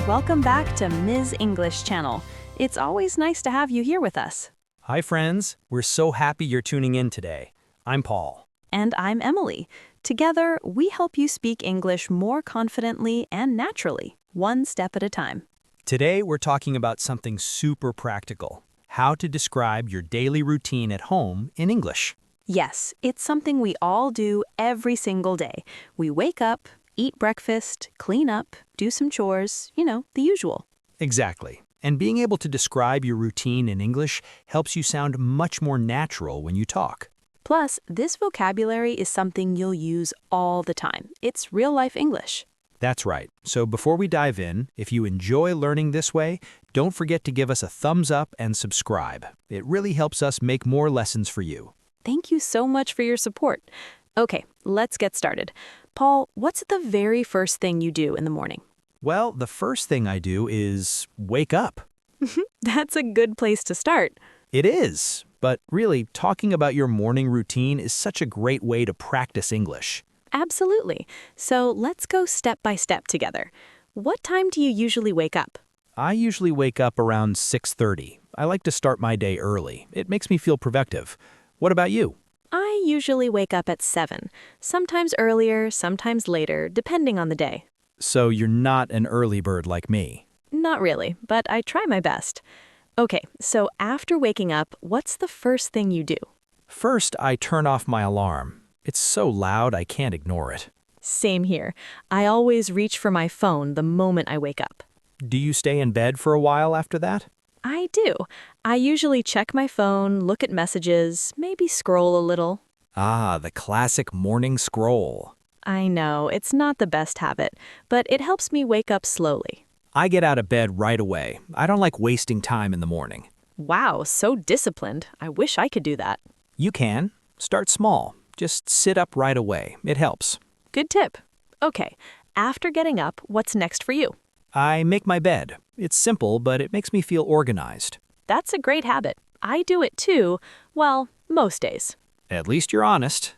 Welcome back to Ms. English Channel. It's always nice to have you here with us. Hi friends, we're so happy you're tuning in today. I'm Paul. And I'm Emily. Together, we help you speak English more confidently and naturally, one step at a time. Today we're talking about something super practical, how to describe your daily routine at home in English. Yes, it's something we all do every single day. We wake up, eat breakfast, clean up, do some chores, the usual. Exactly. And being able to describe your routine in English helps you sound much more natural when you talk. Plus, this vocabulary is something you'll use all the time. It's real-life English. That's right. So before we dive in, if you enjoy learning this way, don't forget to give us a thumbs up and subscribe. It really helps us make more lessons for you. Thank you so much for your support. Okay, let's get started. Paul, what's the very first thing you do in the morning? Well, the first thing I do is wake up. That's a good place to start. It is, but really, talking about your morning routine is such a great way to practice English. Absolutely. So let's go step by step together. What time do you usually wake up? I usually wake up around 6:30. I like to start my day early. It makes me feel productive. What about you? I usually wake up at 7, sometimes earlier, sometimes later, depending on the day. So you're not an early bird like me. Not really, but I try my best. Okay, so after waking up, what's the first thing you do? First, I turn off my alarm. It's so loud I can't ignore it. Same here. I always reach for my phone the moment I wake up. Do you stay in bed for a while after that? I do. I usually check my phone, look at messages, maybe scroll a little. Ah, the classic morning scroll. I know, it's not the best habit, but it helps me wake up slowly. I get out of bed right away. I don't like wasting time in the morning. Wow, so disciplined. I wish I could do that. You can. Start small. Just sit up right away. It helps. Good tip. Okay, after getting up, what's next for you? I make my bed. It's simple, but it makes me feel organized. That's a great habit. I do it too, well, most days. At least you're honest.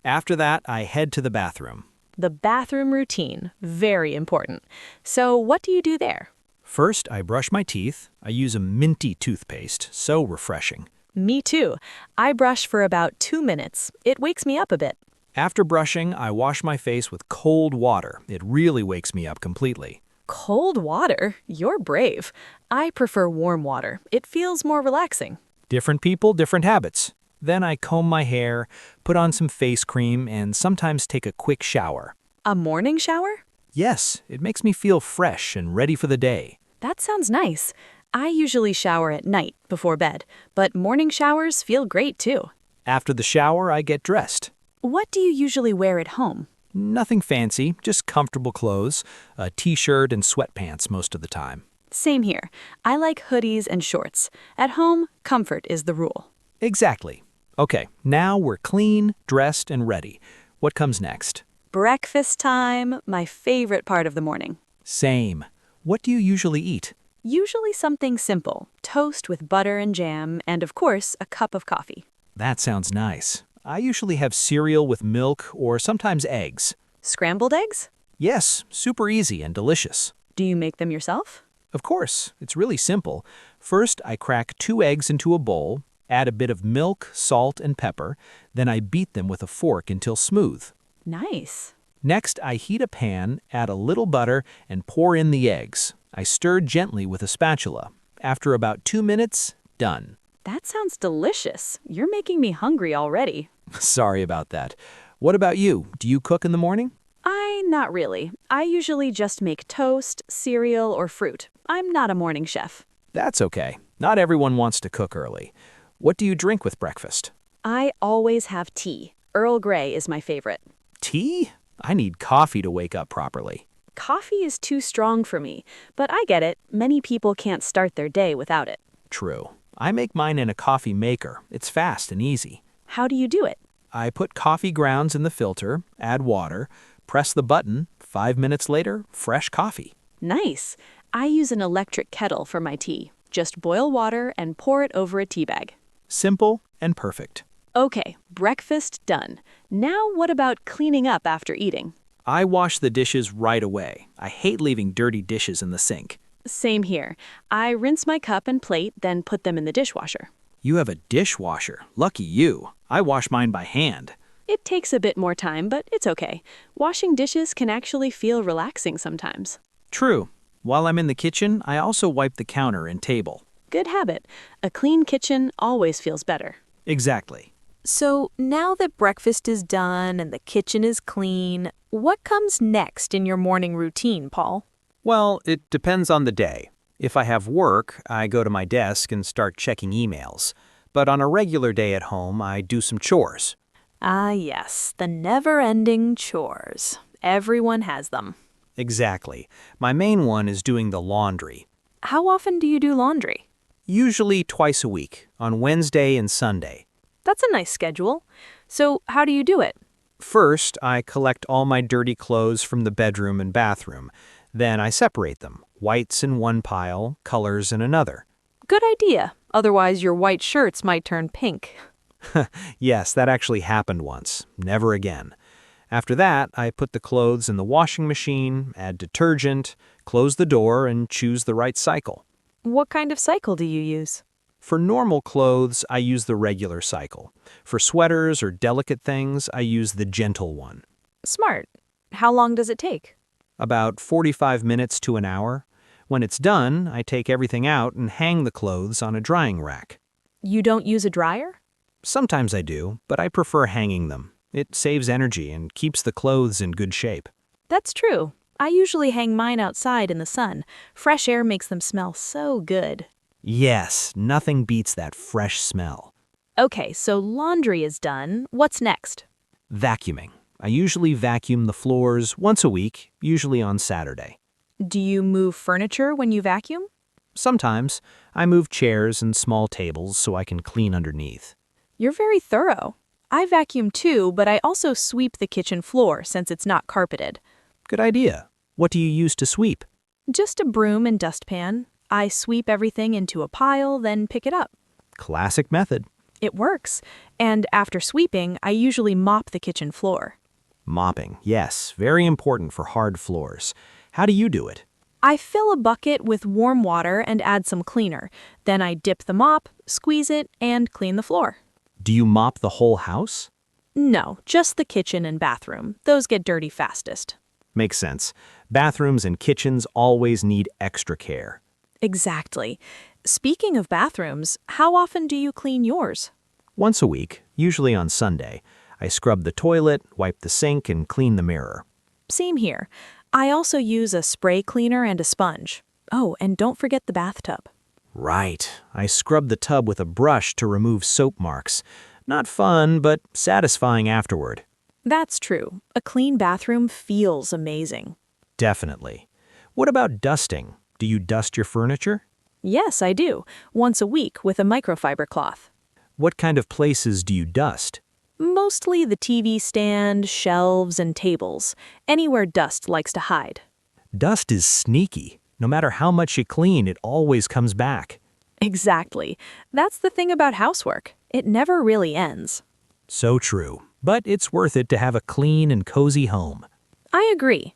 After that, I head to the bathroom. The bathroom routine, very important. So what do you do there? First, I brush my teeth. I use a minty toothpaste, so refreshing. Me too. I brush for about 2 minutes. It wakes me up a bit. After brushing, I wash my face with cold water. It really wakes me up completely. Cold water? You're brave. I prefer warm water. It feels more relaxing. Different people, different habits. Then I comb my hair, put on some face cream, and sometimes take a quick shower. A morning shower? Yes, it makes me feel fresh and ready for the day. That sounds nice. I usually shower at night before bed, but morning showers feel great too. After the shower, I get dressed. What do you usually wear at home? Nothing fancy, just comfortable clothes, a t-shirt and sweatpants most of the time. Same here. I like hoodies and shorts. At home, comfort is the rule. Exactly. Okay, now we're clean, dressed, and ready. What comes next? Breakfast time, my favorite part of the morning. Same. What do you usually eat? Usually something simple, toast with butter and jam, and of course, a cup of coffee. That sounds nice. I usually have cereal with milk or sometimes eggs. Scrambled eggs? Yes, super easy and delicious. Do you make them yourself? Of course, it's really simple. First, I crack 2 eggs into a bowl, add a bit of milk, salt, and pepper, then I beat them with a fork until smooth. Nice. Next, I heat a pan, add a little butter, and pour in the eggs. I stir gently with a spatula. After about 2 minutes, done. That sounds delicious. You're making me hungry already. Sorry about that. What about you? Do you cook in the morning? Not really. I usually just make toast, cereal, or fruit. I'm not a morning chef. That's okay. Not everyone wants to cook early. What do you drink with breakfast? I always have tea. Earl Grey is my favorite. Tea? I need coffee to wake up properly. Coffee is too strong for me, but I get it. Many people can't start their day without it. True. I make mine in a coffee maker. It's fast and easy. How do you do it? I put coffee grounds in the filter, add water, press the button, 5 minutes later, fresh coffee. Nice. I use an electric kettle for my tea. Just boil water and pour it over a tea bag. Simple and perfect. Okay, breakfast done. Now what about cleaning up after eating? I wash the dishes right away. I hate leaving dirty dishes in the sink. Same here. I rinse my cup and plate, then put them in the dishwasher. You have a dishwasher. Lucky you. I wash mine by hand. It takes a bit more time, but it's okay. Washing dishes can actually feel relaxing sometimes. True. While I'm in the kitchen, I also wipe the counter and table. Good habit. A clean kitchen always feels better. Exactly. So now that breakfast is done and the kitchen is clean, what comes next in your morning routine, Paul? Well, it depends on the day. If I have work, I go to my desk and start checking emails. But on a regular day at home, I do some chores. Ah, yes, the never-ending chores. Everyone has them. Exactly. My main one is doing the laundry. How often do you do laundry? Usually twice a week, on Wednesday and Sunday. That's a nice schedule. So how do you do it? First, I collect all my dirty clothes from the bedroom and bathroom. Then I separate them, whites in one pile, colors in another. Good idea. Otherwise, your white shirts might turn pink. Yes, that actually happened once. Never again. After that, I put the clothes in the washing machine, add detergent, close the door, and choose the right cycle. What kind of cycle do you use? For normal clothes, I use the regular cycle. For sweaters or delicate things, I use the gentle one. Smart. How long does it take? About 45 minutes to an hour. When it's done, I take everything out and hang the clothes on a drying rack. You don't use a dryer? Sometimes I do, but I prefer hanging them. It saves energy and keeps the clothes in good shape. That's true. I usually hang mine outside in the sun. Fresh air makes them smell so good. Yes, nothing beats that fresh smell. Okay, so laundry is done. What's next? Vacuuming. I usually vacuum the floors once a week, usually on Saturday. Do you move furniture when you vacuum? Sometimes I move chairs and small tables so I can clean underneath. You're very thorough. I vacuum too, but I also sweep the kitchen floor since it's not carpeted. Good idea. What do you use to sweep? Just a broom and dustpan. I sweep everything into a pile, then pick it up. Classic method. It works. And after sweeping, I usually mop the kitchen floor. Mopping, yes, very important for hard floors. How do you do it? I fill a bucket with warm water and add some cleaner. Then I dip the mop, squeeze it, and clean the floor. Do you mop the whole house? No, just the kitchen and bathroom. Those get dirty fastest. Makes sense. Bathrooms and kitchens always need extra care. Exactly. Speaking of bathrooms, how often do you clean yours? Once a week, usually on Sunday, I scrub the toilet, wipe the sink, and clean the mirror. Same here. I also use a spray cleaner and a sponge. Oh, and don't forget the bathtub. Right. I scrub the tub with a brush to remove soap marks. Not fun, but satisfying afterward. That's true. A clean bathroom feels amazing. Definitely. What about dusting? Do you dust your furniture? Yes, I do. Once a week with a microfiber cloth. What kind of places do you dust? Mostly the TV stand, shelves, and tables. Anywhere dust likes to hide. Dust is sneaky. No matter how much you clean, it always comes back. Exactly. That's the thing about housework. It never really ends. So true. But it's worth it to have a clean and cozy home. I agree.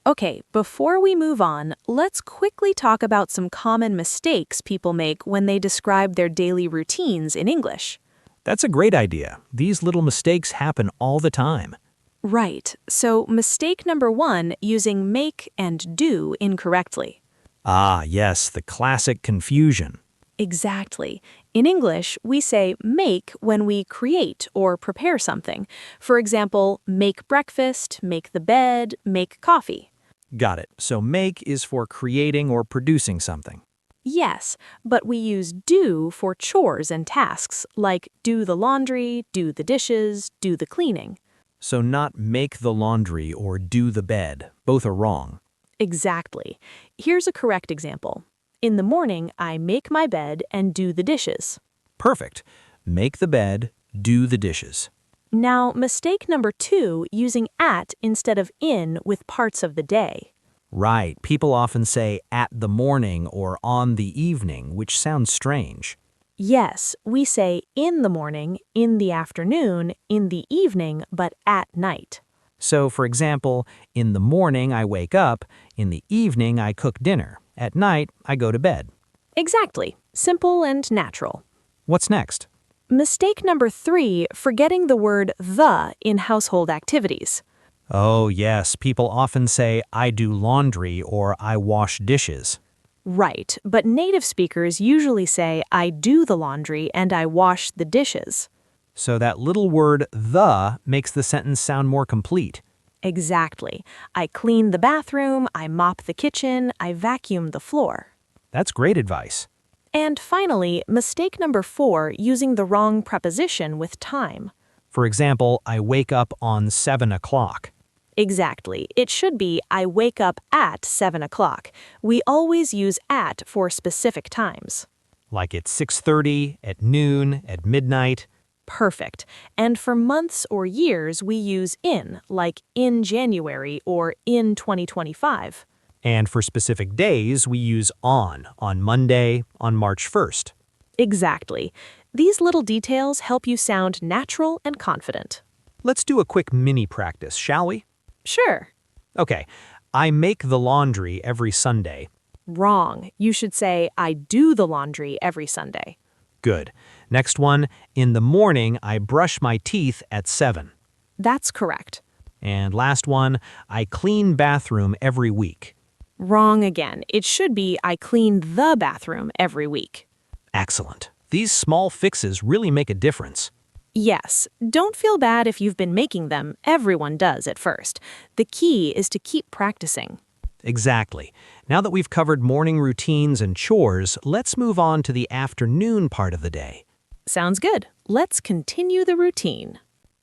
Okay, before we move on, let's quickly talk about some common mistakes people make when they describe their daily routines in English. That's a great idea. These little mistakes happen all the time. Right. So mistake number 1, using make and do incorrectly. Ah, yes, the classic confusion. Exactly. In English, we say make when we create or prepare something. For example, make breakfast, make the bed, make coffee. Got it. So make is for creating or producing something. Yes, but we use do for chores and tasks, like do the laundry, do the dishes, do the cleaning. So not make the laundry or do the bed. Both are wrong. Exactly. Here's a correct example. In the morning, I make my bed and do the dishes. Perfect. Make the bed, do the dishes. Now, mistake number 2, using at instead of in with parts of the day. Right. People often say at the morning or on the evening, which sounds strange. Yes, we say in the morning, in the afternoon, in the evening, but at night. So, for example, in the morning I wake up, in the evening I cook dinner, at night I go to bed. Exactly. Simple and natural. What's next? Mistake number 3, forgetting the word the in household activities. Oh, yes, people often say, I do laundry or I wash dishes. Right, but native speakers usually say, I do the laundry and I wash the dishes. So that little word the makes the sentence sound more complete. Exactly. I clean the bathroom, I mop the kitchen, I vacuum the floor. That's great advice. And finally, mistake number 4, using the wrong preposition with time. For example, I wake up on 7 o'clock. Exactly. It should be, I wake up at 7 o'clock. We always use at for specific times. Like at 6:30, at noon, at midnight. Perfect. And for months or years, we use in, like in January or in 2025. And for specific days, we use on Monday, on March 1st. Exactly. These little details help you sound natural and confident. Let's do a quick mini practice, shall we? Sure. Okay, I make the laundry every Sunday. Wrong. You should say, I do the laundry every Sunday. Good. Next one, in the morning, I brush my teeth at 7. That's correct. And last one, I clean bathroom every week. Wrong again. It should be, I clean the bathroom every week. Excellent. These small fixes really make a difference. Yes, don't feel bad if you've been making them. Everyone does at first. The key is to keep practicing. Exactly. Now that we've covered morning routines and chores, let's move on to the afternoon part of the day. Sounds good. Let's continue the routine.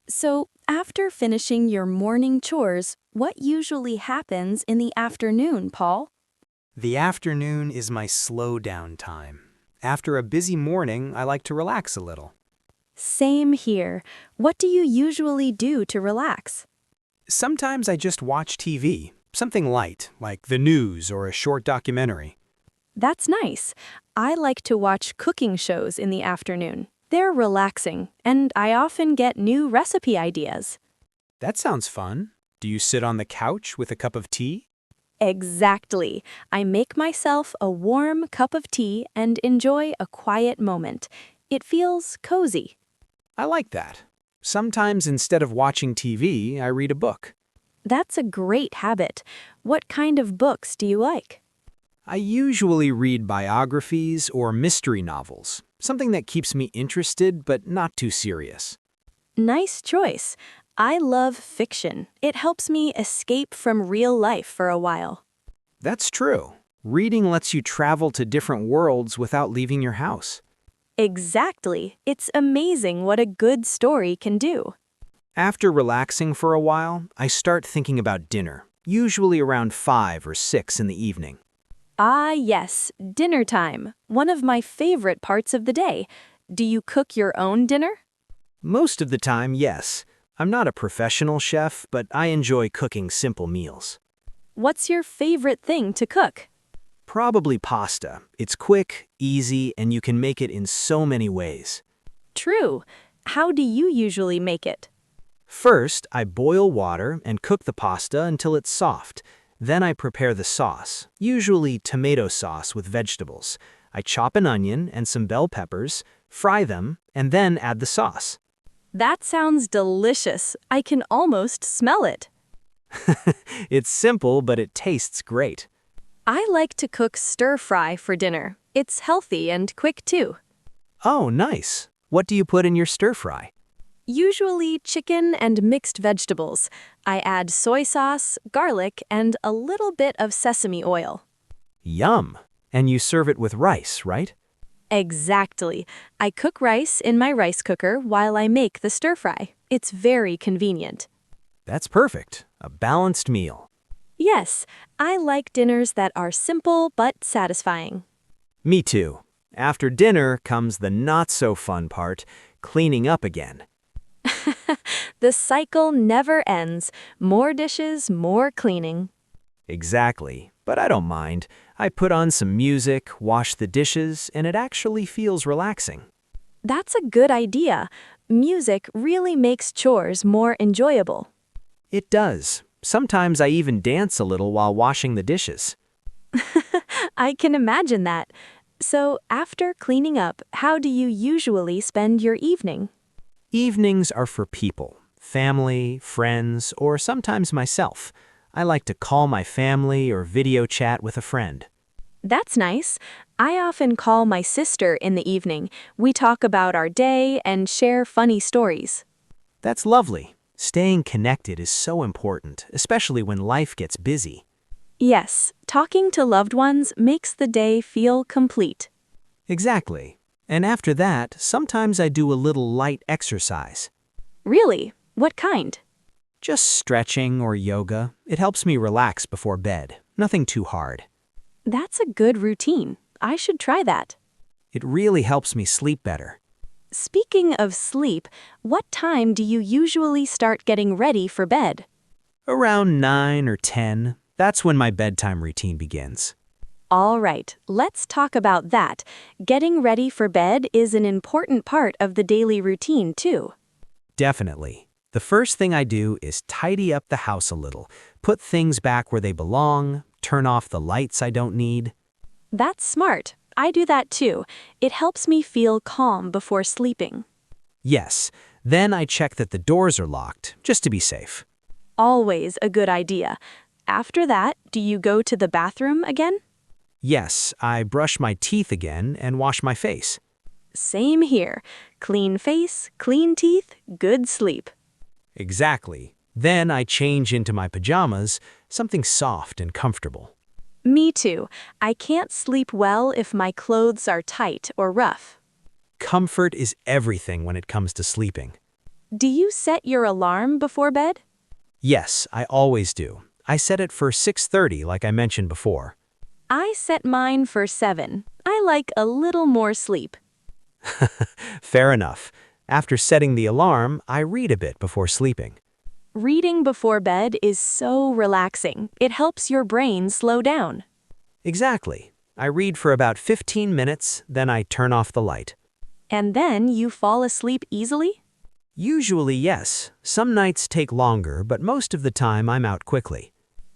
So, after finishing your morning chores, what usually happens in the afternoon, Paul? The afternoon is my slow down time. After a busy morning, I like to relax a little. Same here. What do you usually do to relax? Sometimes I just watch TV, something light, like the news or a short documentary. That's nice. I like to watch cooking shows in the afternoon. They're relaxing, and I often get new recipe ideas. That sounds fun. Do you sit on the couch with a cup of tea? Exactly. I make myself a warm cup of tea and enjoy a quiet moment. It feels cozy. I like that. Sometimes instead of watching TV, I read a book. That's a great habit. What kind of books do you like? I usually read biographies or mystery novels, something that keeps me interested but not too serious. Nice choice. I love fiction. It helps me escape from real life for a while. That's true. Reading lets you travel to different worlds without leaving your house. Exactly. It's amazing what a good story can do. After relaxing for a while, I start thinking about dinner, usually around 5 or 6 in the evening. Ah, yes, dinner time. One of my favorite parts of the day. Do you cook your own dinner? Most of the time, yes. I'm not a professional chef, but I enjoy cooking simple meals. What's your favorite thing to cook? Probably pasta. It's quick, easy, and you can make it in so many ways. True. How do you usually make it? First, I boil water and cook the pasta until it's soft. Then I prepare the sauce, usually tomato sauce with vegetables. I chop an onion and some bell peppers, fry them, and then add the sauce. That sounds delicious. I can almost smell it. It's simple, but it tastes great. I like to cook stir-fry for dinner. It's healthy and quick too. Oh, nice. What do you put in your stir-fry? Usually chicken and mixed vegetables. I add soy sauce, garlic, and a little bit of sesame oil. Yum! And you serve it with rice, right? Exactly. I cook rice in my rice cooker while I make the stir-fry. It's very convenient. That's perfect. A balanced meal. Yes, I like dinners that are simple but satisfying. Me too. After dinner comes the not-so-fun part, cleaning up again. The cycle never ends. More dishes, more cleaning. Exactly, but I don't mind. I put on some music, wash the dishes, and it actually feels relaxing. That's a good idea. Music really makes chores more enjoyable. It does. Sometimes I even dance a little while washing the dishes. I can imagine that. So, after cleaning up, how do you usually spend your evening? Evenings are for people, family, friends, or sometimes myself. I like to call my family or video chat with a friend. That's nice. I often call my sister in the evening. We talk about our day and share funny stories. That's lovely. Staying connected is so important, especially when life gets busy. Yes, talking to loved ones makes the day feel complete. Exactly. And after that, sometimes I do a little light exercise. Really? What kind? Just stretching or yoga. It helps me relax before bed. Nothing too hard. That's a good routine. I should try that. It really helps me sleep better. Speaking of sleep, what time do you usually start getting ready for bed? Around 9 or 10, that's when my bedtime routine begins. All right, let's talk about that. Getting ready for bed is an important part of the daily routine, too. Definitely. The first thing I do is tidy up the house a little, put things back where they belong, turn off the lights I don't need. That's smart. I do that too. It helps me feel calm before sleeping. Yes, then I check that the doors are locked, just to be safe. Always a good idea. After that, do you go to the bathroom again? Yes, I brush my teeth again and wash my face. Same here. Clean face, clean teeth, good sleep. Exactly. Then I change into my pajamas, something soft and comfortable. Me too. I can't sleep well if my clothes are tight or rough. Comfort is everything when it comes to sleeping. Do you set your alarm before bed? Yes, I always do. I set it for 6:30 like I mentioned before. I set mine for 7. I like a little more sleep. Fair enough. After setting the alarm, I read a bit before sleeping. Reading before bed is so relaxing. It helps your brain slow down. Exactly. I read for about 15 minutes, then I turn off the light. And then you fall asleep easily? Usually, yes. Some nights take longer, but most of the time I'm out quickly.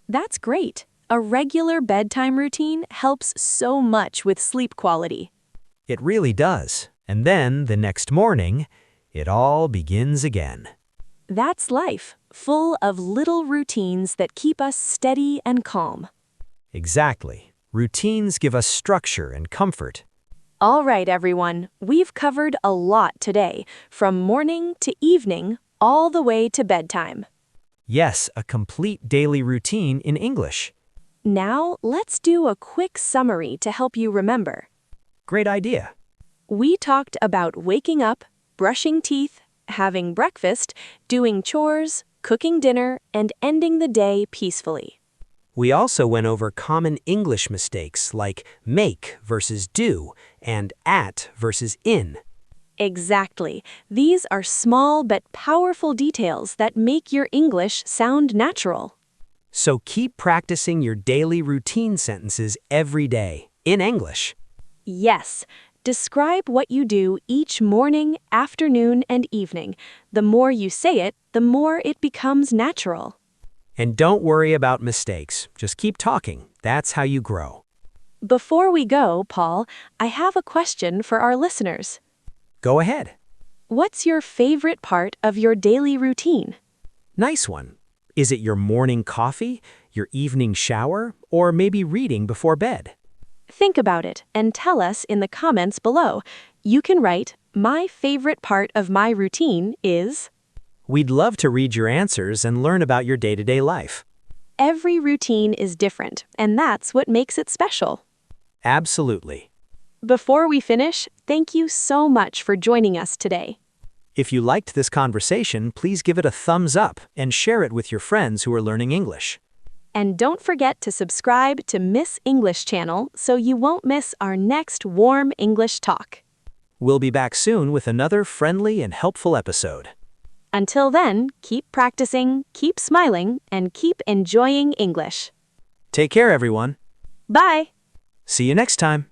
That's great. A regular bedtime routine helps so much with sleep quality. It really does. And then, the next morning, it all begins again. That's life, full of little routines that keep us steady and calm. Exactly. Routines give us structure and comfort. All right, everyone, we've covered a lot today, from morning to evening, all the way to bedtime. Yes, a complete daily routine in English. Now, let's do a quick summary to help you remember. Great idea. We talked about waking up, brushing teeth, having breakfast, doing chores, cooking dinner, and ending the day peacefully. We also went over common English mistakes like make versus do and at versus in. Exactly. These are small but powerful details that make your English sound natural. So keep practicing your daily routine sentences every day in English. Yes. Describe what you do each morning, afternoon, and evening. The more you say it, the more it becomes natural. And don't worry about mistakes. Just keep talking. That's how you grow. Before we go, Paul, I have a question for our listeners. Go ahead. What's your favorite part of your daily routine? Nice one. Is it your morning coffee, your evening shower, or maybe reading before bed? Think about it and tell us in the comments below. You can write, "My favorite part of my routine is..." We'd love to read your answers and learn about your day-to-day life. Every routine is different, and that's what makes it special. Absolutely. Before we finish, thank you so much for joining us today. If you liked this conversation, please give it a thumbs up and share it with your friends who are learning English. And don't forget to subscribe to Miss English channel so you won't miss our next warm English talk. We'll be back soon with another friendly and helpful episode. Until then, keep practicing, keep smiling, and keep enjoying English. Take care, everyone. Bye! See you next time.